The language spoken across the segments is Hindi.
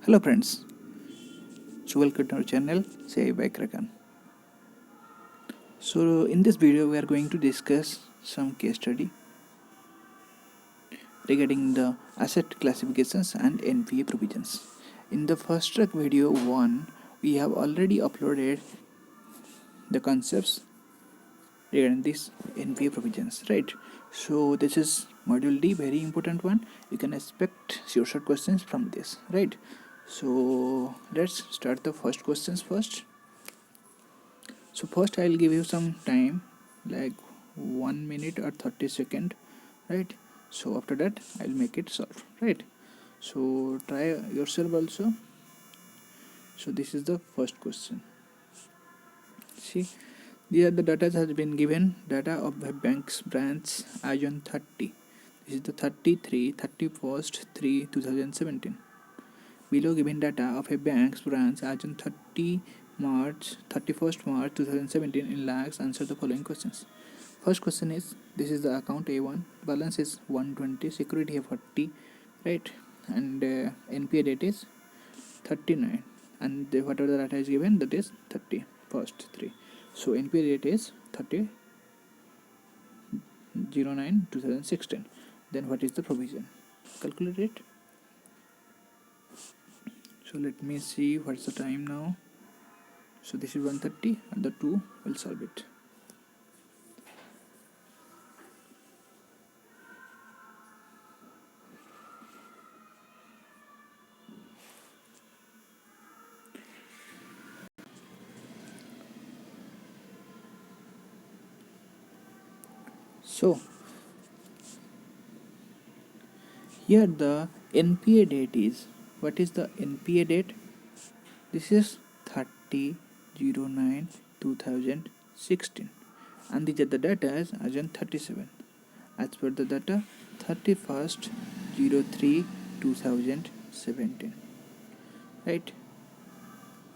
Hello friends, so welcome to our channel Say by Kraken. So in this video we are going to discuss some case study regarding the asset classifications and NPA provisions. In the first track video 1 we have already uploaded the concepts regarding this NPA provisions, right? So this is module D, very important one. You can expect short questions from this, right? So let's start the first questions first. So first I'll give you some time, like 1 minute or 30 second, right? So after that I'll make it solve, right? So try yourself also. So this is the first question. See, here the data has been given, data of the bank's branch as on 30. This is the 31st 3 2017. Below given data of a bank's branch as on 31st March 2017 in lakhs, answer the following questions. First question is, this is the account A1, balance is 120, security is 40, right? And NPA date is 39, and whatever the data is given, that is 30, first 3. So NPA date is 30/09/2016. Then what is the provision? Calculate it. So let me see what's the time now. So this is 1:30 and the 2 will solve it. So here the NPA date is, what is the NPA date? This is 30/09/2016, and these are the data as on 37. As per the data, 31/03/2017, right?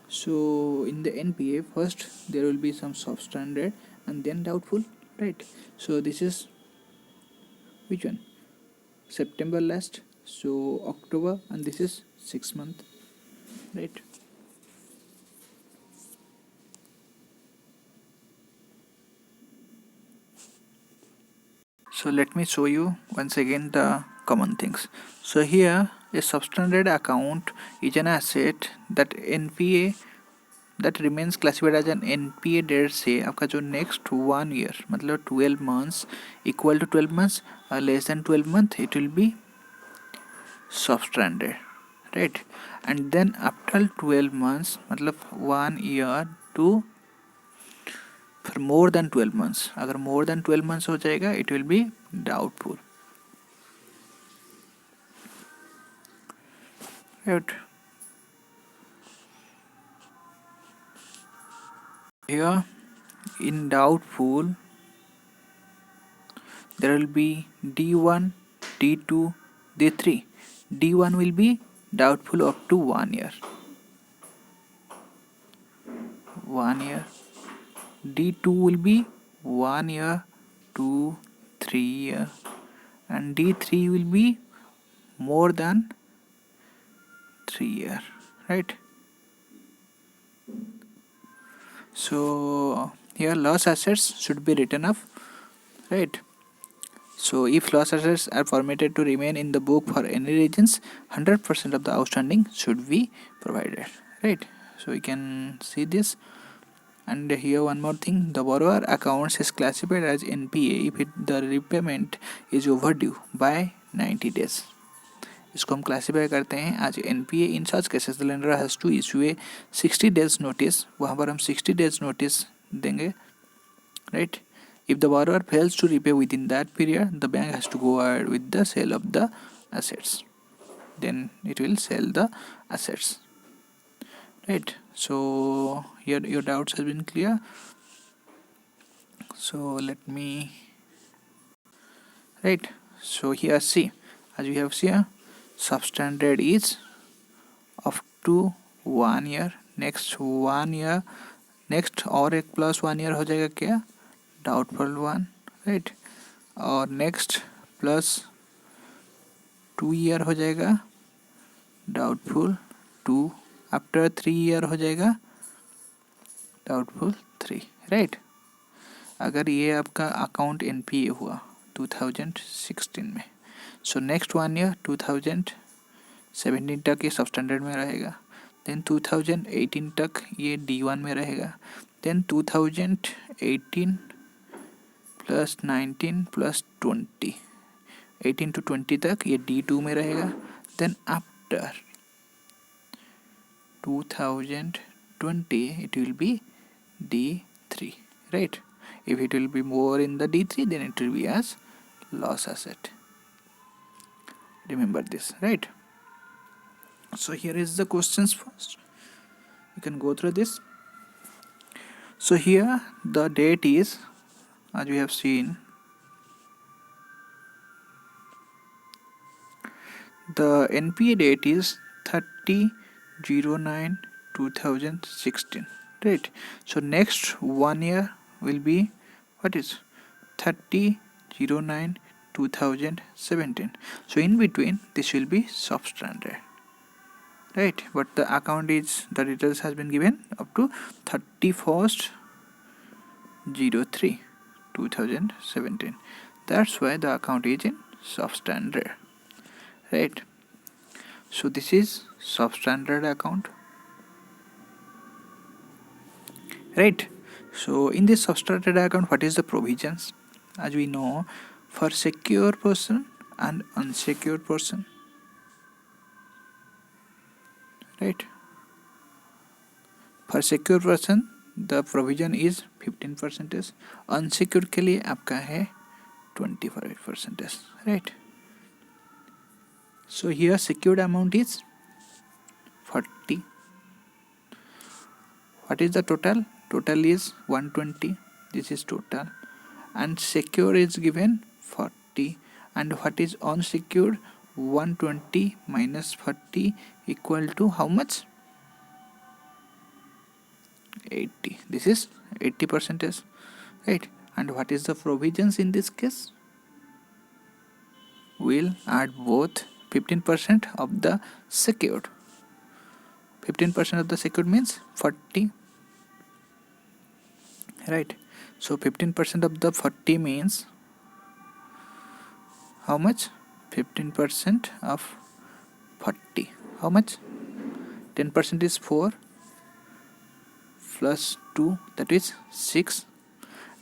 So in the NPA, first there will be some substandard and then doubtful, right? So this is which one? September last, so October, and this is 6 month, right? So let me show you once again the common things. So here a substandard account is an asset that NPA that remains classified as an NPA date से आपका जो नेक्स्ट 1 year मतलब 12 months equal to 12 months or less than 12 months, it will be substandard, right? And then after 12 months मतलब 1 year to for more than 12 months, अगर more than 12 months हो जाएगा, it will be doubtful, right? Here in doubtful there will be D1, D2, D3. D1 will be doubtful up to 1 year. 1 year. D2 will be 1 year to 3 year, and D3 will be more than 3 year, right? So here loss assets should be written off, right? So if loss assets are permitted to remain in the book for any reasons, 100% of the outstanding should be provided, right? So we can see this. And here one more thing, the borrower accounts is classified as NPA if the repayment is overdue by 90 days. इसको हम क्लासीफाई करते हैं आज NPA in such cases the lender has to issue a 60 days notice, वहाँ पर हम 60 days नोटिस देंगे, right? If the borrower fails to repay within that period, the bank has to go ahead with the sale of the assets. Then it will sell the assets, right? So here your doubts has been clear. So let me, right? So here see, as we have seen, substandard is up to 1 year, next 1 year, next और एक प्लस 1 year हो जाएगा क्या, डाउटफुल 1, राइट? और नेक्स्ट प्लस 2 year हो जाएगा डाउटफुल 2, आफ्टर 3 ईयर हो जाएगा डाउटफुल 3, राइट। अगर ये आपका अकाउंट एनपीए हुआ 2016 में, सो नेक्स्ट 1 ईयर 2017 तक ये सबस्टैंडर्ड में रहेगा, देन 2018 तक ये D1 में रहेगा, देन 2018 प्लस 19 प्लस 20, 18 to 20 तक ये D2 में रहेगा, then after 2020 it will be D3, right? If it will be more in the D3, then it will be as loss asset. Remember this, right? So here is the questions first. You can go through this. So here the date is, as we have seen, the NPA date is 30/09/2016, right? So next 1 year will be, what is 30/09/2017. So in between this will be substandard, right? But the account is, the details has been given up to 31/03/2017. That's why the account is in substandard, right? So this is substandard account, right? So in this substandard account, what is the provisions? As we know, for secure person and unsecured person, right? For secure person the provision is 15%, unsecured के लिए आपका है 25%, right? So here secured amount is 40. What is the total? Total is 120. This is total, and secure is given 40, and what is unsecured? 120 minus 40 equal to how much? 80. This is 80%, right? And what is the provisions in this case? We'll add both 15% of the secured. 15% of the secured means 40, right? So 15% of the 40 means how much? 15% of 40, how much? 10% is 4 plus 2, that is 6,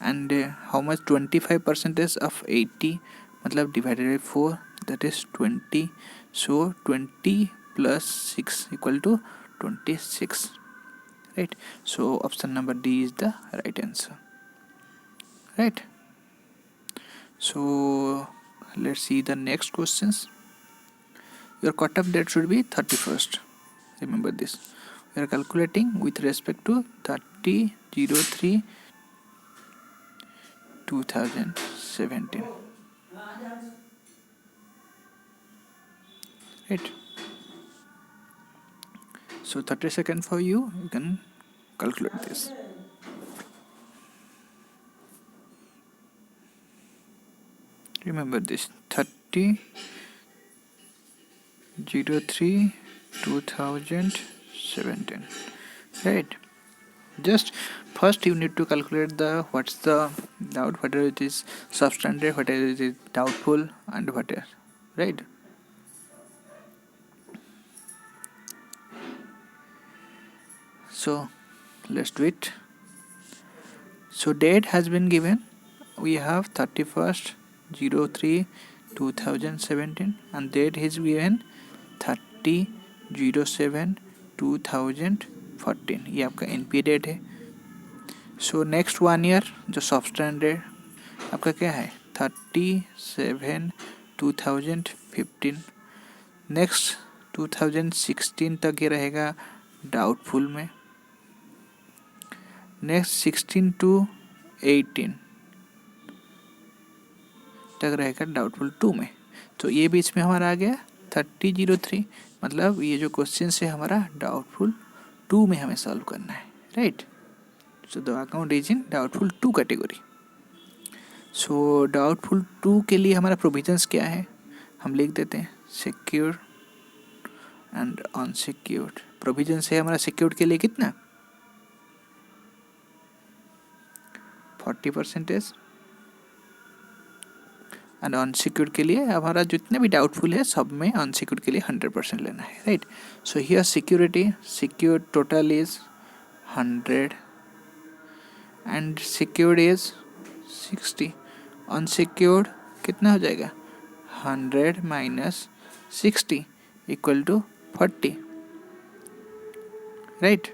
and how much? 25% of 80, मतलब divided by 4, that is 20. So 20 plus 6 equal to 26, right? So option number D is the right answer, right? So let's see the next questions. Your cut-off date should be 31st. Remember this. We are calculating with respect to 30/03/2017, right? So 30 seconds for you. You can calculate this. Remember this, 30/03/2017, right? Just first you need to calculate the what's the doubt, whether it is substandard, whether it is doubtful, and whatever, right? So let's do it. So date has been given. We have 31/03/2017, and date is given 30/07/2014. ये आपका NPA डेट है. सो नेक्स्ट 1 ईयर जो सबस्टैंडर्ड आपका क्या है 37/2015. नेक्स्ट 2016 तक ये रहेगा डाउटफुल में. नेक्स्ट 16 to 18 तक रहेगा डाउटफुल 2 में. तो ये बीच में हमारा आ गया 30/03, मतलब ये जो क्वेश्चन है हमारा डाउटफुल 2 में हमें सॉल्व करना है, right? So the account is in doubtful 2 category. So doubtful 2 के लिए हमारा प्रोविजंस क्या है हम लिख देते हैं. Secure and unsecured. प्रोविजन है हमारा सिक्योर्ड के लिए कितना 40% एंड अनसिक्योर्ड के लिए हमारा जितने भी डाउटफुल है सब में अनसिक्योर्ड के लिए 100% लेना है, right. So here security secured total is 100 and secured is 60। Unsecured कितना हो जाएगा 100 minus 60 equal to 40, right?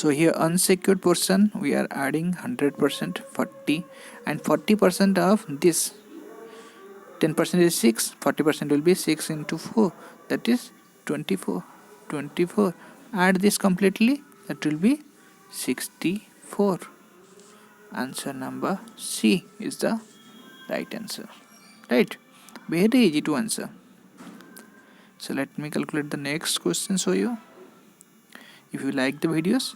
So here unsecured portion we are adding 100% 40 and 40% of this 10% is 6, 40% will be 6 into 4, that is 24. Add this completely, that will be 64. Answer number C is the right answer, right? Very easy to answer. So let me calculate the next question for you. If you like the videos,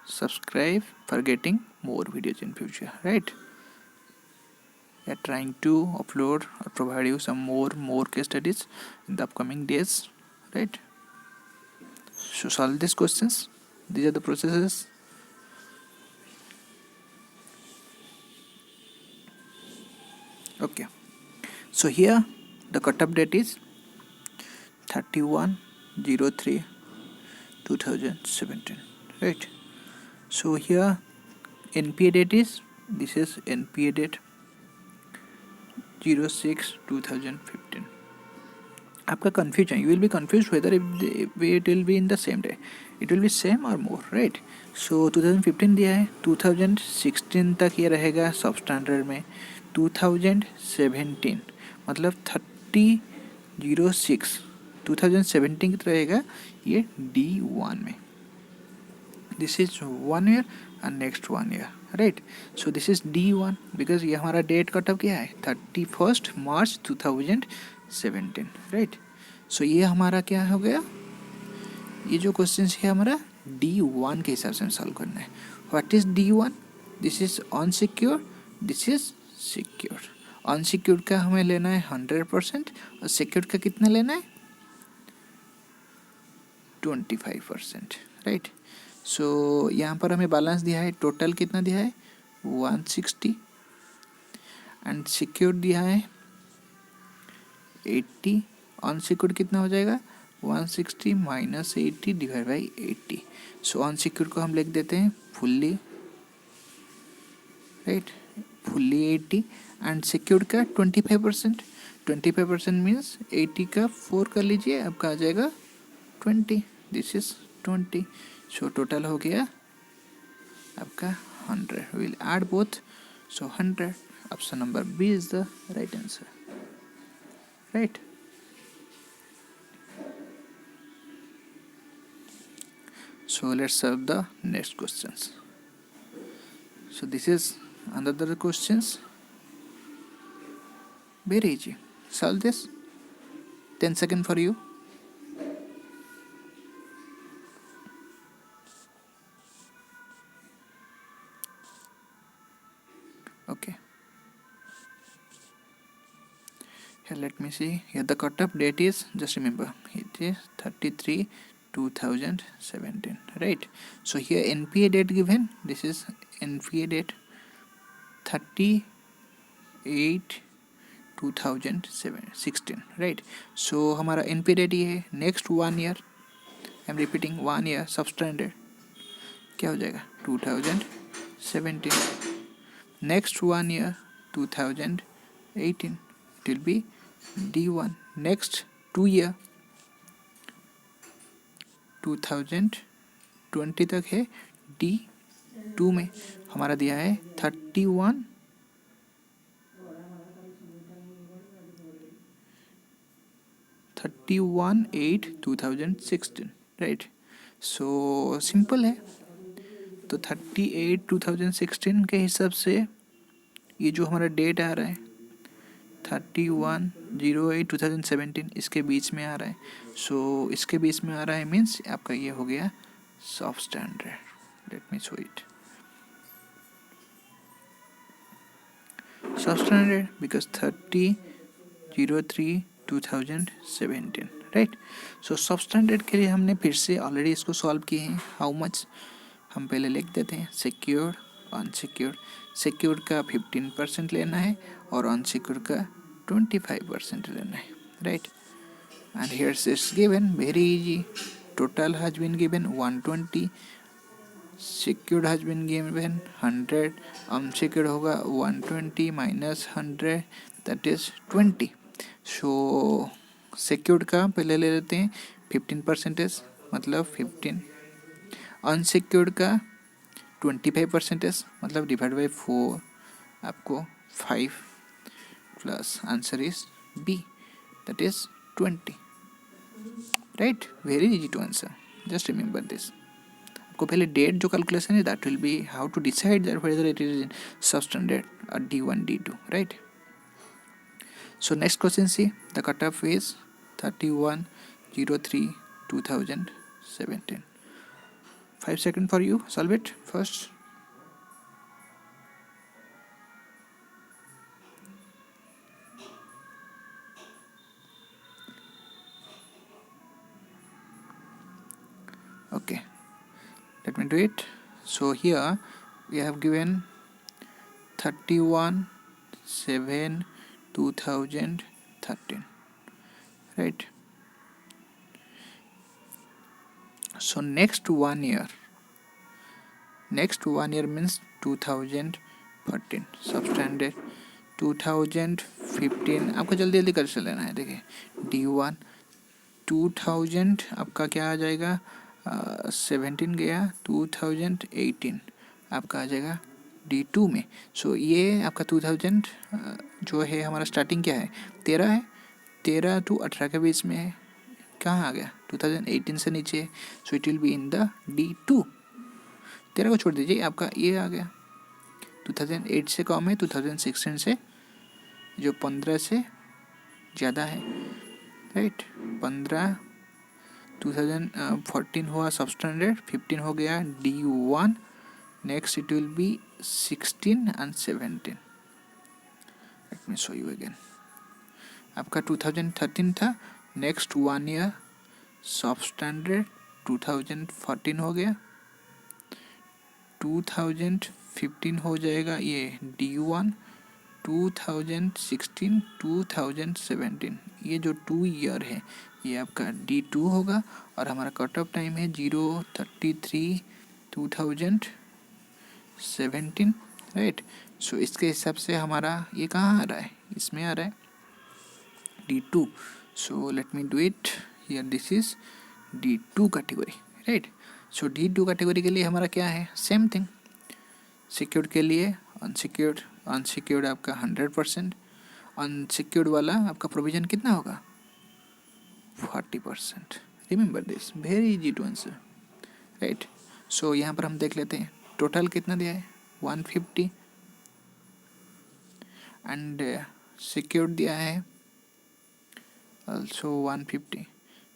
subscribe for getting more videos in future, right? We are trying to upload or provide you some more case studies in the upcoming days, right? So solve these questions. These are the processes. Okay, so here the cutoff date is 31/03/2017, right? So here NPA date is, this is NPA date 06/2015. आपका confusion, you will be confused whether it will be in the same day, it will be same or more, right? So 2015 दिया है, 2016 तक ये रहेगा सब स्टैंडर्ड में, 2017 मतलब 30/06 2017 की रहेगा ये D1 में. This is 1 year and next 1 year, right? So this is D1 because ये हमारा डेट कट ऑफ क्या है 31 मार्च 2017, right? So ये हमारा क्या हो गया, ये जो क्वेश्चन है हमारा D1 के हिसाब से सॉल्व करना है. What is D1? This is unsecured, this is secured. Unsecured का हमें लेना है 100% और सिक्योर्ड का कितना लेना है 25%, राइट? सो यहाँ पर हमें बैलेंस दिया है, टोटल कितना दिया है 160 एंड सिक्योर्ड दिया है 80. अनसिक्योर्ड कितना हो जाएगा 160 minus 80 divide by 80. So unsecured को हम लिख देते हैं fully, right, fully 80 and secured का 25%. 25% मीन्स 80 का 4 कर लीजिए, आपका आ जाएगा 20. This is 20. सो टोटल हो गया आपका 100. Will add both, so 100. Option number B is the right answer, right? So let's solve the next questions. So this is another questions, very easy. Solve this, 10 seconds for you. Okay, here let me see. Here the cutoff date is, just remember it is 33/2017, right? So here NPA date given, this is NPA date 38/2016, right? So हमारा NPA date ये है, next 1 year, I am repeating 1 year substandard क्या हो जाएगा 2017. Next 1 year 2018, it will be D1. Next 2 year 2020 तक है D2 में. हमारा दिया है 31/8/2016, राइट? सो सिंपल है. तो 38/2016 के हिसाब से ये जो हमारा डेट आ रहा है 31/08/2017 इसके बीच में आ रहा है. सो इसके बीच में आ रहा है मीन्स आपका ये हो गया सब standard. Let me show it. सब स्टैंडर्ड बिकॉज 30/03 2017, राइट। सो सब स्टैंडर्ड के लिए हमने फिर से ऑलरेडी इसको सॉल्व किए हैं। हाउ मच हम पहले लिख देते हैं, सिक्योर अनसिक्योर्ड। सिक्योर्ड का 15% लेना है और अनसिक्योर्ड का 25% लेना है, right. And here's it's given, very easy. Total has been given 120, secured has been given 100, unsecured होगा 120 minus 100 that is 20. so secured का पहले ले लेते हैं 15%, मतलब 15, unsecured का 25%, मतलब डिवाइड बाई 4, आपको 5 plus answer is B, that is 20, right? Very easy to answer, just remember this. को पहले डेट जो कैलकुलेशन है that will be how to decide that whether it is in substandard और D1 D2, right. So next question C, the cut off is 31/03/2017. 5 seconds for you, solve it first. Okay, let me do it. So here we have given 31/7/2013, right? So next 1 year means 2014 substandard, 2015 आपको जल्दी जल्दी कर लेना है। देखिए D1 2000 आपका क्या आ जाएगा, 17 गया, 2018 आपका आ जाएगा D2 में। सो ये आपका 2000 जो है हमारा स्टार्टिंग क्या है, 13 है, 13 to 18 के बीच में है, कहाँ आ गया 2018 से नीचे, so it will be in the D2। 13 को छोड़ दीजिए, आपका ये आ गया 2008 से कम है, 2016 से जो 15 से ज़्यादा है, राइट। 15 2014 हुआ सबस्टैंडर्ड, 15 हो गया D1, next it will be 16 and 17. Let me show you again. आपका 2013 था, नेक्स्ट 1 ईयर सबस्टैंडर्ड 2014 हो गया, 2015 हो जाएगा ये D1, 2016 2017, ये जो 2 ईयर है ये आपका D2 होगा। और हमारा कट ऑफ टाइम है 033/2017, राइट। सो इसके हिसाब से हमारा ये कहाँ आ रहा है, इसमें आ रहा है D2। So let me do it here, this is D2 category, right. So D2 category के लिए हमारा क्या है, सेम थिंग। सिक्योर्ड के लिए अनसिक्योर्ड आपका 100%, अनसिक्योर्ड वाला आपका प्रोविजन कितना होगा 40%। Remember this, very easy to answer, right. So यहाँ पर हम देख लेते हैं टोटल कितना दिया है 150 एंड सिक्योर्ड दिया है ऑल्सो 150।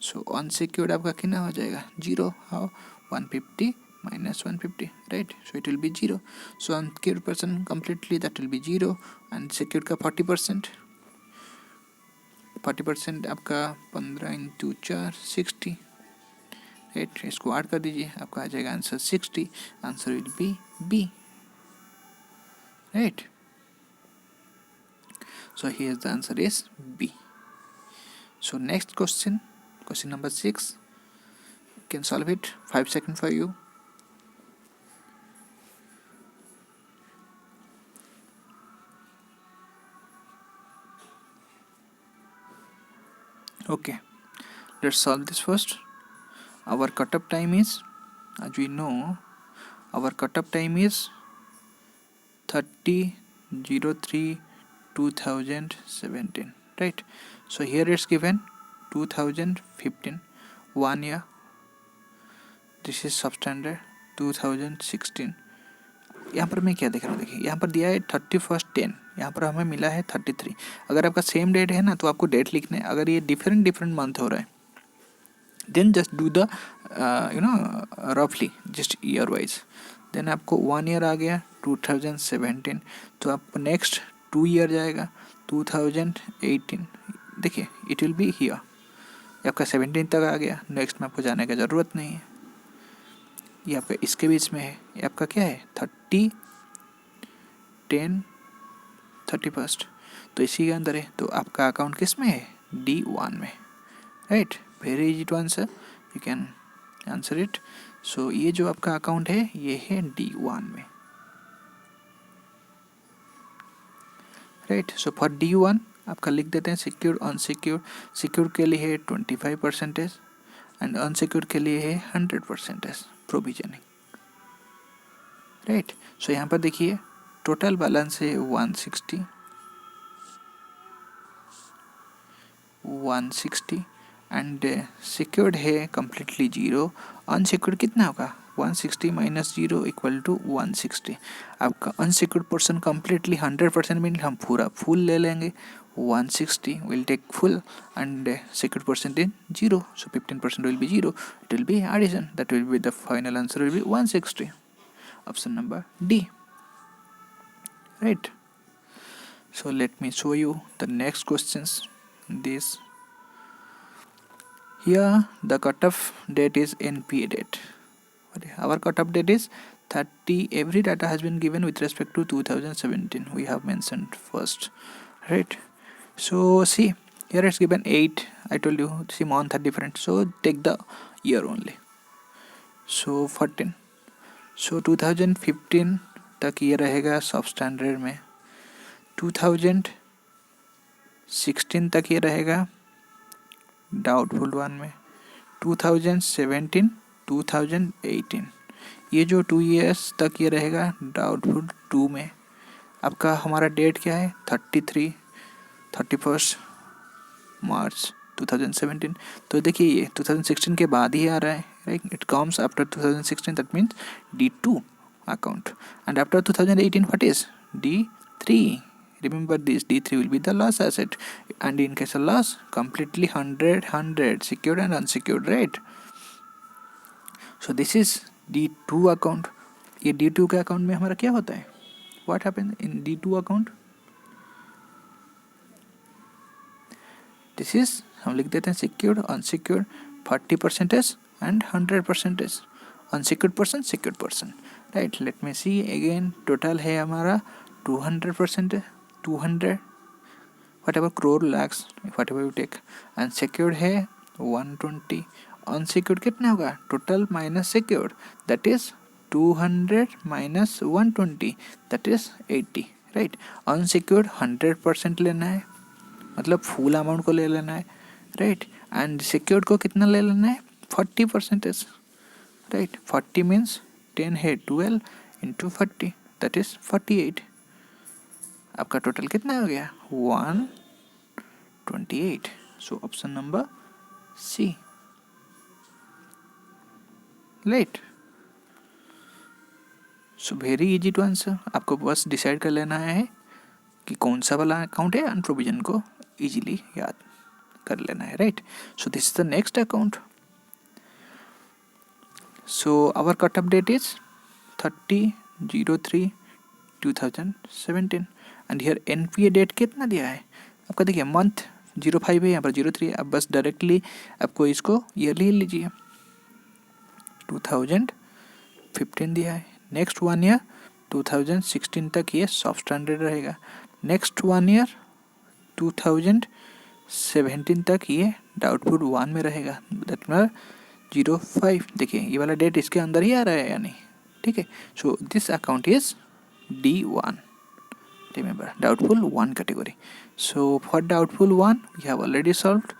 सो अनसिक्योर्ड आपका कितना हो जाएगा 0, how 150 minus 150, right? So it will be 0. So unsecured person completely that will be 0 and secured का 40%, 40% आपका 15 into 4 60, right? इसको ऐड कर दीजिए, आपका आ जाएगा answer 60, answer will be B, right? So here the answer is B. So next question number 6, you can solve it, 5 seconds for you. Okay, let's solve this first. Our cut-up time is, as we know, our cut-up time is 30/03/2017, right? So here it's given 2015, 1 year. This is substandard 2016. यहाँ पर मैं क्या देख रहा हूँ, देखिए यहाँ पर दिया है 31/10, यहाँ पर हमें मिला है 33। अगर आपका सेम डेट है ना तो आपको डेट लिखना है, अगर ये डिफरेंट मंथ हो रहा है देन जस्ट डू द रफली जस्ट ईयर वाइज। देन आपको 1 ईयर आ गया 2017, तो आपको नेक्स्ट 2 ईयर जाएगा 2018, देखिए इट विल बी हियर, आपका 17 तक आ गया, नेक्स्ट में आपको जाने की ज़रूरत नहीं है। ये आपका इसके बीच में है, ये आपका क्या है 30, 10, 31, तो इसी के अंदर है, तो आपका अकाउंट किस में है D1 में, right. Very easy to answer, you can answer it. So ये जो आपका अकाउंट है ये है D1 में, राइट। सो फॉर D1 आपका लिख देते हैं सिक्योर अनसिक्योर। सिक्योर के लिए है 25% एंड अनसिक्योर के लिए है 100% प्रोविजनिंग, राइट। सो यहाँ पर देखिए टोटल बैलेंस है 160 एंड सिक्योर्ड है कम्प्लीटली 0। अनसिक्योर्ड कितना होगा 160 माइनस 0 इक्वल टू 160। आपका अनसिक्योर्ड पर्सन कम्प्लीटली 100% मीन हम पूरा फुल ले लेंगे, 160 will take full and secured percent in 0, so 15% will be 0, it will be addition, that will be the final answer will be 160, option number D, right. So let me show you the next questions. This here the cutoff date is NPA date. Our cutoff date is 30. Every data has been given with respect to 2017, we have mentioned first, right. So see here it's given 8, I told you, see month are different, so take the year only. So 14, so 2015 तक ये रहेगा सब स्टैंडर्ड में, 2016 तक ये रहेगा डाउटफुल 1 में, 2017 2018 ये जो 2 years तक ये रहेगा डाउटफुल 2 में। आपका हमारा डेट क्या है 31 मार्च 2017, तो देखिए ये 2016 के बाद ही आ रहा है, right. It comes after 2016, that means D2 account, and after 2018 what is D3. Remember this, D3 will be the loss asset, and in case of loss completely 100 secured and unsecured, right. So this is D2 account. ये D2 के अकाउंट में हमारा क्या होता है, what happens in D2 account, this is हम लिख देते हैं secured unsecured 40% and 100%, unsecured person secured person, right. Let me see again, total है हमारा 200%, 200 whatever crore lakhs whatever you take, and secured है 120, अनसिक्योर्ड कितना होगा total minus secured, that is 200 minus 120, that is 80, right. Unsecured 100% लेना है, मतलब फुल अमाउंट को ले लेना है, राइट। एंड सिक्योर्ड को कितना ले लेना है 40%, राइट। 40 मीन्स 10 है 12 इंटू 40, दैट इज 48। आपका टोटल कितना हो गया 128, so option number C, right. So very easy to answer, आपको बस डिसाइड कर लेना है कि कौन सा वाला अकाउंट है, एंड प्रोविजन को इजीली याद कर लेना है, right. So this is the next account. So our cut off date is 30/03/2017 and here NPA date कितना दिया है आपका, देखिए मंथ 05 है, यहाँ पर 03 है, आप बस डायरेक्टली आपको इसको ईयरली लीजिए, 2015 दिया है, नेक्स्ट 1 ईयर 2016 तक ये सब स्टैंडर्ड रहेगा, नेक्स्ट 1 ईयर 2017 तक ये डाउटफुल 1 में रहेगा, दैट मीन्स 05, देखिए ये वाला डेट इसके अंदर ही आ रहा है या नहीं, ठीक है। So this account is D1, remember doubtful 1 category. So for doubtful 1 we have already solved.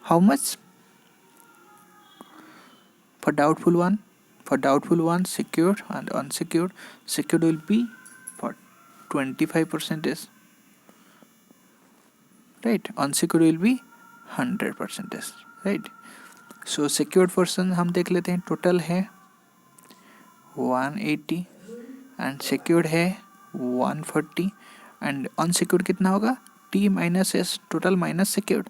How much for doubtful 1? For doubtful 1, secured and unsecured, secured will be for 25%, right, unsecured will be 100%, right. So secured person हम देख लेते हैं, टोटल है 180 एंड secured है 140 एंड अनसिक्योर्ड कितना होगा T minus S, total minus secured,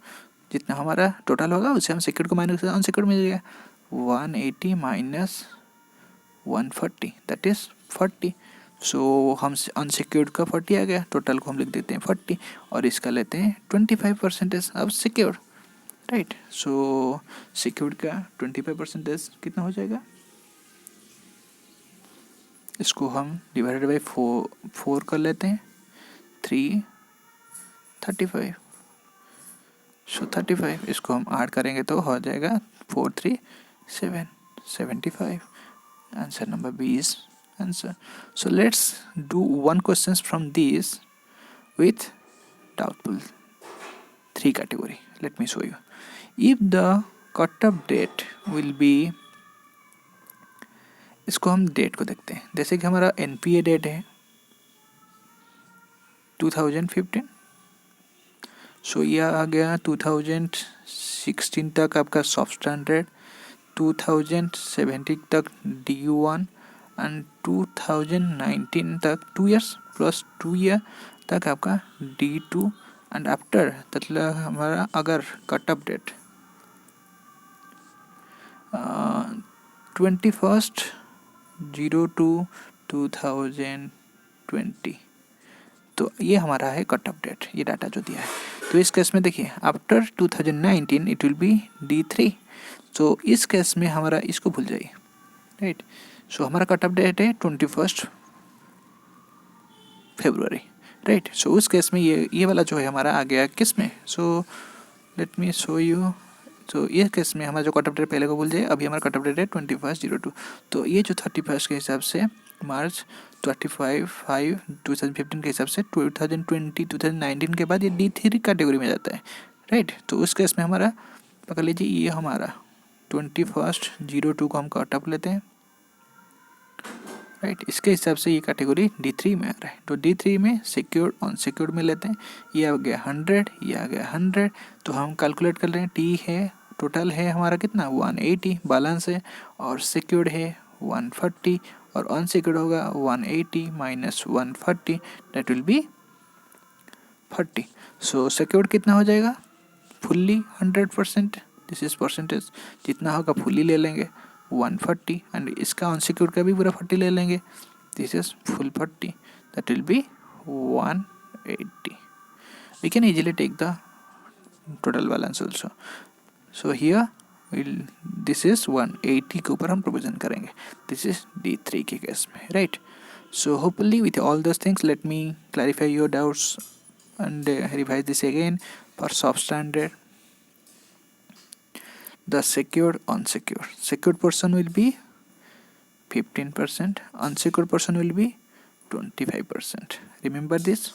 जितना हमारा टोटल होगा उसे हम सिक्योर्ड को माइनस अनसिक्योर्ड मिल जाएगा, 180 माइनस 140 दैट इज 40, सो हम अनसिक्योर्ड का 40 आ गया, टोटल को हम लिख देते हैं 40 और इसका लेते हैं 25% अब सिक्योर्ड, राइट। सो सिक्योर्ड का 25% कितना हो जाएगा, इसको हम डिवाइडेड बाई 4 कर लेते हैं, 335। सो 35 इसको हम ऐड करेंगे तो हो जाएगा 43775। Answer number B is answer. So let's do one questions from these with doubtful 3 category. Let me show you. If the cut-off date will be, इसको हम डेट को देखते हैं, जैसे कि हमारा NPA डेट है 2015, सो ये आ गया 2016 तक आपका सॉफ्ट स्टैंडर्ड, 2017 तक DU1 एंड 2019 तक 2 years प्लस 2 year तक आपका D2 एंड आफ्टर, मतलब हमारा अगर कट ऑफ डेट 21/02/2020, तो ये हमारा है कट ऑफ डेट, ये डाटा जो दिया है। तो इस केस में देखिए after 2019 it will be D3, तो इस केस में हमारा इसको भूल जाइए, राइट। सो हमारा कट ऑफ डेट है 21 फरवरी, राइट। सो उस केस में ये वाला जो है हमारा आ गया किस में, so let me show you. तो ये केस में हमारा जो कट ऑफ डेट पहले को भूल जाए, अभी हमारा कट ऑफ डेट है 21/02, तो ये जो 31 के हिसाब से मार्च 25/5/2015 के हिसाब से 2019 के बाद ये D3 कैटेगरी में जाता है, राइट। तो उस केस में हमारा पकड़ लीजिए, ये हमारा 21/02 को हम कट ऑफ लेते हैं, राइट। इसके हिसाब से ये कैटेगरी D3 में आ रहा है, तो D3 में सिक्योर्ड अनसिक्योर्ड में लेते हैं। ये आ गया 100, ये आ गया 100, तो हम कैलकुलेट कर रहे हैं, T है टोटल है हमारा कितना 180 बैलेंस है, और सिक्योर्ड है 140 और अनसिक्योर्ड होगा 180 minus 140 that will B 40। So secured कितना हो जाएगा, फुल्ली 100%, दिस इज परसेंटेज, जितना होगा फुल्ली ले लेंगे 140 एंड इसका अनसिक्योर्ड का भी पूरा 40 ले लेंगे, this is full 40 that will be 180। We can easily take the total balance also. So here this is 180 के ऊपर हम प्रोविजन करेंगे, दिस इज D3 के केस में, right. So hopefully with all those things let me clarify your doubts and revise this again. For soft standard, the secured portion will be 15%, unsecured portion will be 25%. remember this,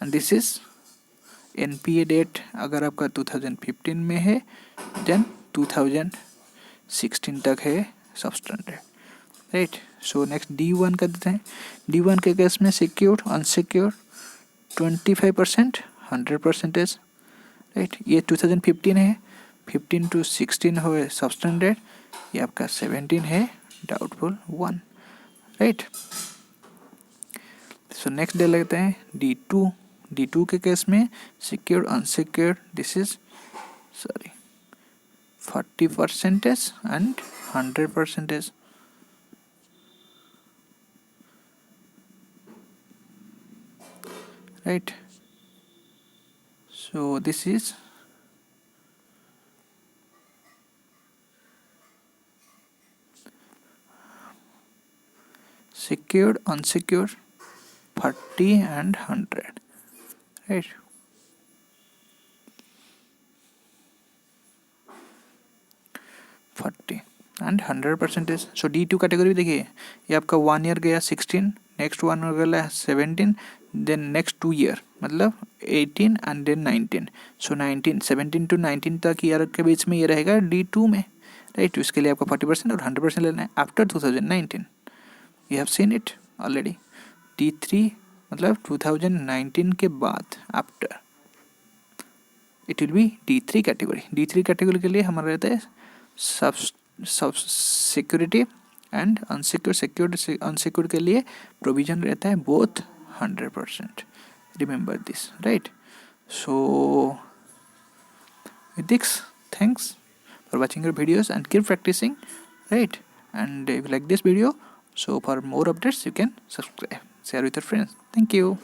and this is NPA date अगर आपका 2015 में है, then 2016 तक है soft standard, right। so next D1 कर देते हैं। D1 के केस में सिक्योर्ड अनसिक्योर्ड 25%, 100%, राइट। ये 2015 है, 15 to 16 हो सबस्टैंडर्ड, ये आपका 17 है doubtful 1, right. So next day लगते हैं D2 के केस में secured unsecured, this is 40% and 100%, right। so this is secured unsecured 40 and 100, right। And 100%। So D2 category देखिए, ये आपका 1 ईयर गया 16, नेक्स्ट 1 ईयर गया 17, देन नेक्स्ट 2 ईयर मतलब 18 एंड देन 19। सो 17 to 19 तक ईयर के बीच में ये रहेगा D2 में, राइट। इसके लिए आपको 40% और 100% लेना है after 2019, you have seen it already. D3 मतलब 2019 के बाद after it will be D3 category. D3 category के लिए हमारा रहता है सब सिक्योरिटी एंड अनसिक्योर्ड अनसिक्योर्ड के लिए प्रोविजन रहता है both 100%, remember this, right. So with this, thanks for watching your videos and keep practicing, right। and if you like this video, So for more updates, you can subscribe, share with your friends. Thank you.